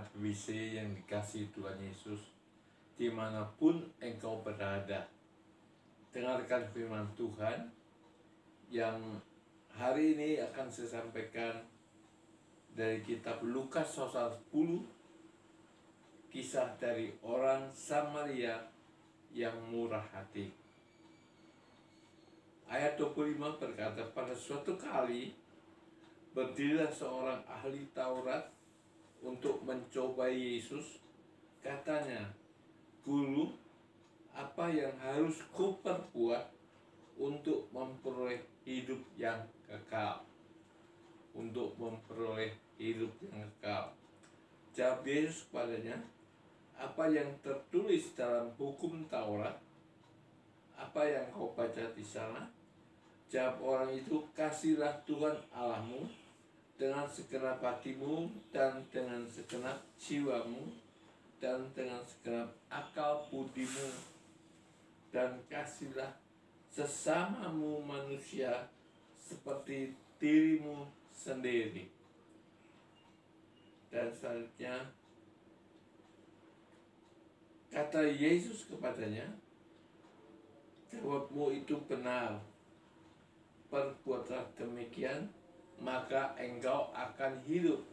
jemaat WC yang dikasihi Tuhan Yesus, dimanapun engkau berada, dengarkan firman Tuhan yang hari ini akan saya sampaikan dari kitab Lukas pasal 10, kisah dari orang Samaria yang murah hati. Ayat 25 berkata, pada suatu kali berdirilah seorang ahli Taurat untuk mencobai Yesus. Katanya, Guru, apa yang harus kuperbuat untuk memperoleh hidup yang kekal? Untuk memperoleh hidup yang kekal. Jawab Yesus kepadanya, apa yang tertulis dalam hukum Taurat? Apa yang kau baca di sana? Jawab orang itu, kasihlah Tuhan Allahmu dengan segenap hatimu dan dengan segenap jiwamu dan dengan segenap akal budimu, dan kasihlah sesamamu manusia seperti dirimu sendiri. Dan selanjutnya kata Yesus kepadanya, jawabmu itu benar, perbuatlah demikian, maka engkau akan hidup.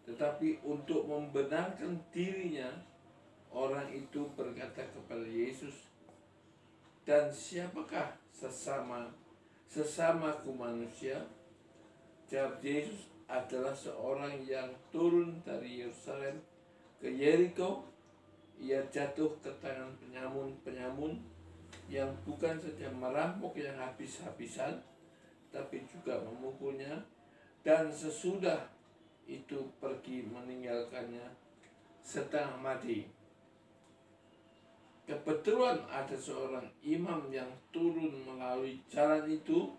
Tetapi untuk membenarkan dirinya, orang itu berkata kepada Yesus, dan siapakah sesamaku manusia? Jawab Yesus, adalah seorang yang turun dari Yerusalem ke Yeriko. Ia jatuh ke tangan penyamun yang bukan saja merampok yang habis-habisan, tapi juga memukulnya, dan sesudah itu pergi meninggalkannya setengah mati. Kebetulan ada seorang imam yang turun melalui jalan itu.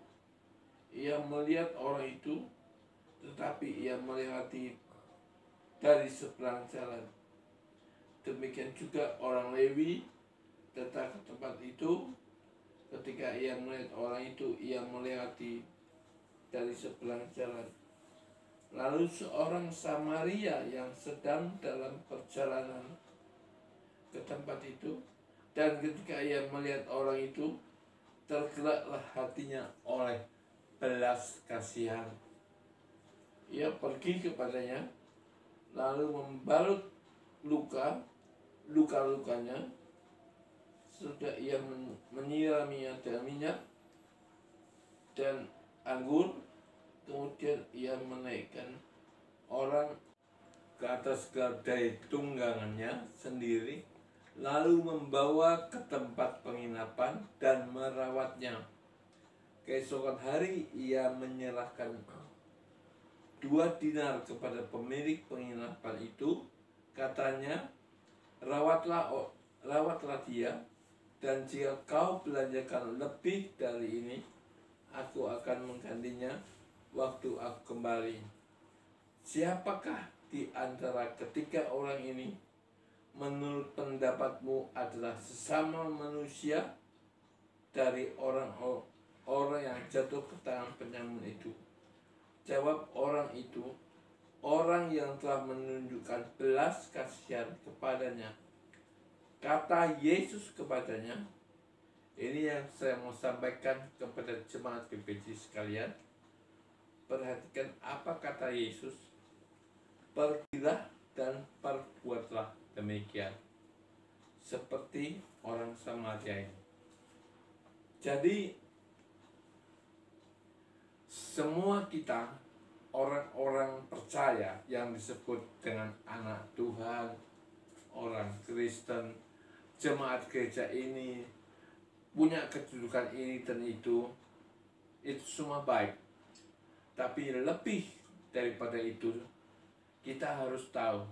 Ia melihat orang itu, tetapi ia melewati dari seberang jalan. Demikian juga orang Lewi datang ke tempat itu. Ketika ia melihat orang itu, ia melewati dari seberang jalan. Lalu seorang Samaria yang sedang dalam perjalanan ke tempat itu, dan ketika ia melihat orang itu, tergeraklah hatinya oleh belas kasihan. Ia pergi kepadanya, lalu membalut luka-lukanya. Sudah ia menyiraminya dengan minyak dan anggur. Kemudian ia menaikkan orang ke atas keledai tunggangannya sendiri, lalu membawa ke tempat penginapan dan merawatnya. Keesokan hari ia menyerahkan 2 dinar kepada pemilik penginapan itu. Katanya, rawatlah dia, dan jika kau belanjakan lebih dari ini, aku akan menggantinya waktu aku kembali. Siapakah di antara ketiga orang ini menurut pendapatmu adalah sesama manusia dari orang yang jatuh ke tangan penyamun itu? Jawab orang itu, orang yang telah menunjukkan belas kasihan kepadanya. Kata Yesus kepadanya, ini yang saya mau sampaikan kepada jemaat GBC sekalian. Perhatikan apa kata Yesus. Pergilah dan perbuatlah demikian, seperti orang Samaria ini. Jadi semua kita, orang-orang percaya yang disebut dengan anak Tuhan, orang Kristen, jemaat gereja ini, punya kedudukan ini dan itu semua baik. Tapi lebih daripada itu, kita harus tahu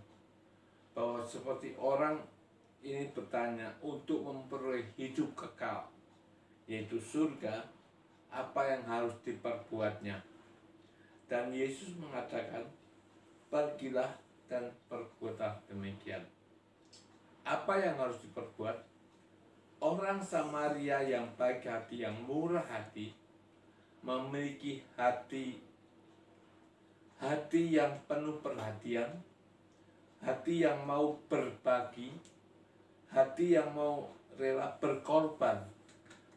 bahwa seperti orang ini bertanya untuk memperoleh hidup kekal, yaitu surga, apa yang harus diperbuatnya. Dan Yesus mengatakan, pergilah dan perbuatlah demikian. Apa yang harus diperbuat? Orang Samaria yang baik hati, yang murah hati, memiliki hati yang penuh perhatian, hati yang mau berbagi, hati yang mau rela berkorban,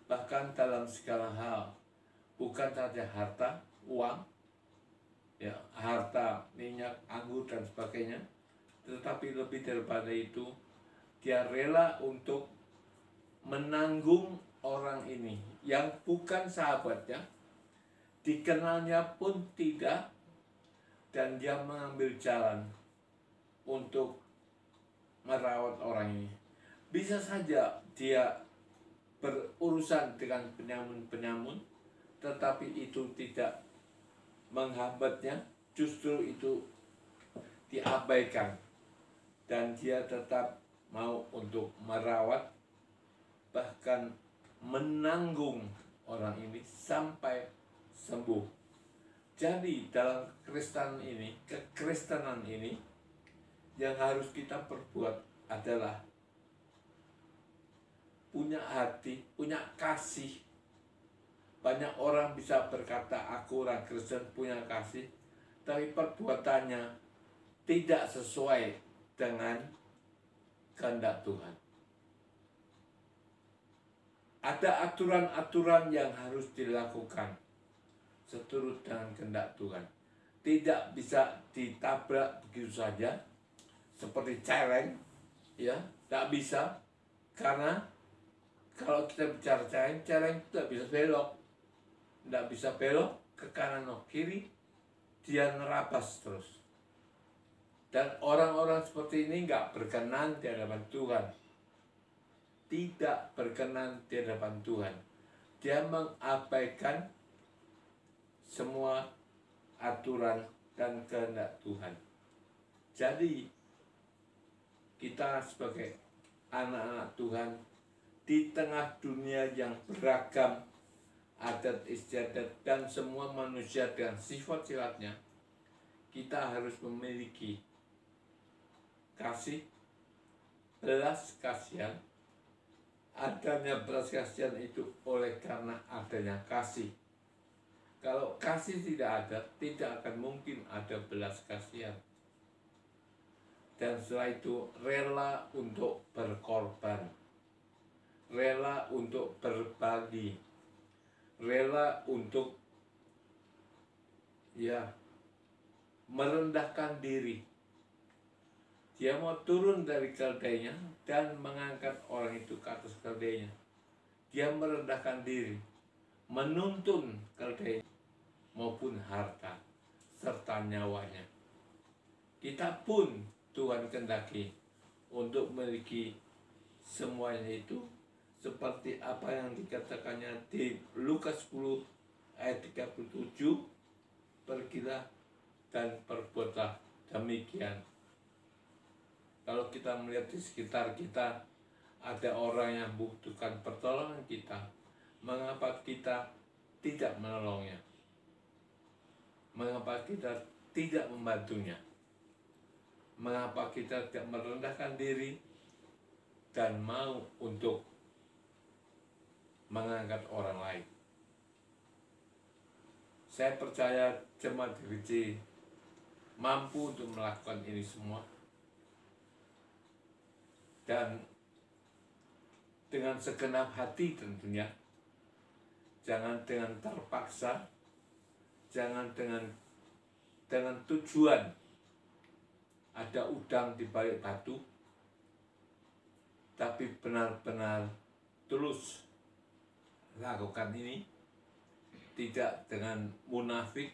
bahkan dalam segala hal, bukan saja harta, uang, ya, harta, minyak, anggur dan sebagainya, tetapi lebih daripada itu, dia rela untuk menanggung orang ini yang bukan sahabatnya, dikenalnya pun tidak, dan dia mengambil jalan untuk merawat orang ini. Bisa saja dia berurusan dengan penyamun-penyamun, tetapi itu tidak menghambatnya, justru itu diabaikan, dan dia tetap mau untuk merawat, bahkan menanggung orang ini sampai sembuh. Jadi dalam kekristenan ini yang harus kita perbuat adalah punya hati, punya kasih. Banyak orang bisa berkata, aku orang Kristen punya kasih, tapi perbuatannya tidak sesuai dengan kehendak Tuhan. Ada aturan-aturan yang harus dilakukan seturut dengan kehendak Tuhan. Tidak bisa ditabrak begitu saja, seperti celeng, ya, tidak bisa, karena kalau kita bicara celeng tidak bisa belok, tidak bisa belok ke kanan atau kiri, dia nerabas terus. Dan orang-orang seperti ini nggak berkenan di hadapan Tuhan, tidak berkenan di hadapan Tuhan. Dia mengabaikan semua aturan dan kehendak Tuhan. Jadi kita sebagai anak-anak Tuhan di tengah dunia yang beragam adat istiadat dan semua manusia dengan sifat-sifatnya, kita harus memiliki kasih, belas kasihan. Adanya belas kasihan itu oleh karena adanya kasih. Kalau kasih tidak ada, tidak akan mungkin ada belas kasihan. Dan setelah itu rela untuk berkorban, rela untuk berbagi, rela untuk merendahkan diri. Dia mau turun dari keledainya dan mengangkat orang itu ke atas keledainya. Dia merendahkan diri, menuntun keledai maupun harta serta nyawanya. Kita pun Tuhan kehendaki untuk memiliki semuanya itu, seperti apa yang dikatakannya di Lukas 10 ayat 37, pergilah dan perbuatlah demikian. Kalau kita melihat di sekitar kita ada orang yang membutuhkan pertolongan kita, mengapa kita tidak menolongnya? Mengapa kita tidak membantunya? Mengapa kita tidak merendahkan diri dan mau untuk mengangkat orang lain? Saya percaya jemaat gereja mampu untuk melakukan ini semua, dan dengan segenap hati tentunya, jangan dengan terpaksa, jangan dengan tujuan ada udang di balik batu, tapi benar-benar tulus lakukan ini, tidak dengan munafik,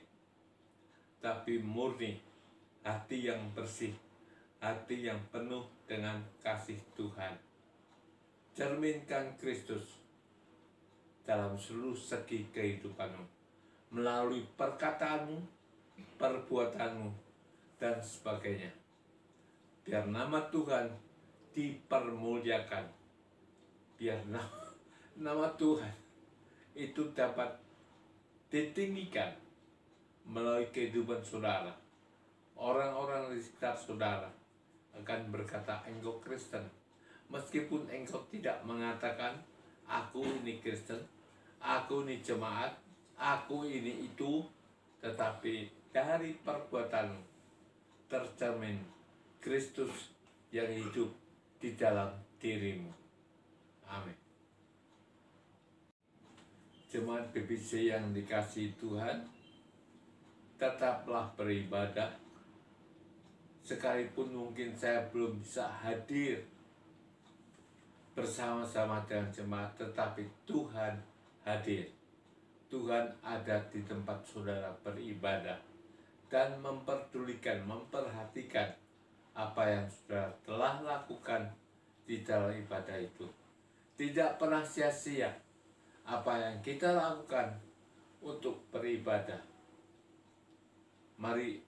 tapi murni, hati yang bersih, hati yang penuh dengan kasih Tuhan. Cerminkan Kristus dalam seluruh segi kehidupanmu, melalui perkataanmu, perbuatanmu, dan sebagainya. Biar nama Tuhan dipermuliakan, biar nama Tuhan itu dapat ditinggikan melalui kehidupan saudara. Orang-orang di sekitar saudara akan berkata, engkau Kristen. Meskipun engkau tidak mengatakan, aku ini Kristen, aku ini jemaat, aku ini itu, tetapi dari perbuatanmu tercermin Kristus yang hidup di dalam dirimu. Amin. Jemaat BBC yang dikasihi Tuhan, tetaplah beribadah. Sekalipun mungkin saya belum bisa hadir bersama-sama dengan jemaat, tetapi Tuhan hadir. Tuhan ada di tempat saudara beribadah dan memperdulikan, memperhatikan apa yang saudara telah lakukan di dalam ibadah itu. Tidak pernah sia-sia apa yang kita lakukan untuk beribadah. Mari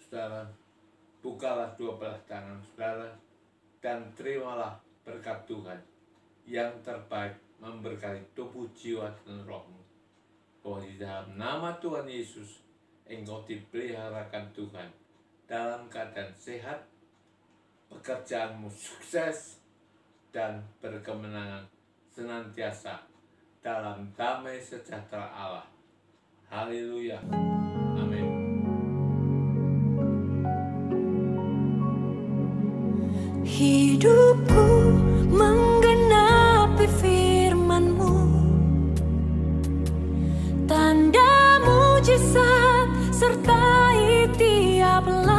saudara, bukalah dua belah tangan saudara dan terimalah berkat Tuhan yang terbaik, memberkati tubuh, jiwa, dan rohmu. Bahwa di dalam nama Tuhan Yesus, engkau dipeliharakan Tuhan dalam keadaan sehat, pekerjaanmu sukses, dan berkemenangan senantiasa dalam damai sejahtera Allah. Haleluya. Amin. Hidupku menggenapi firman-Mu, tanda mujizat sertai tiap langkah.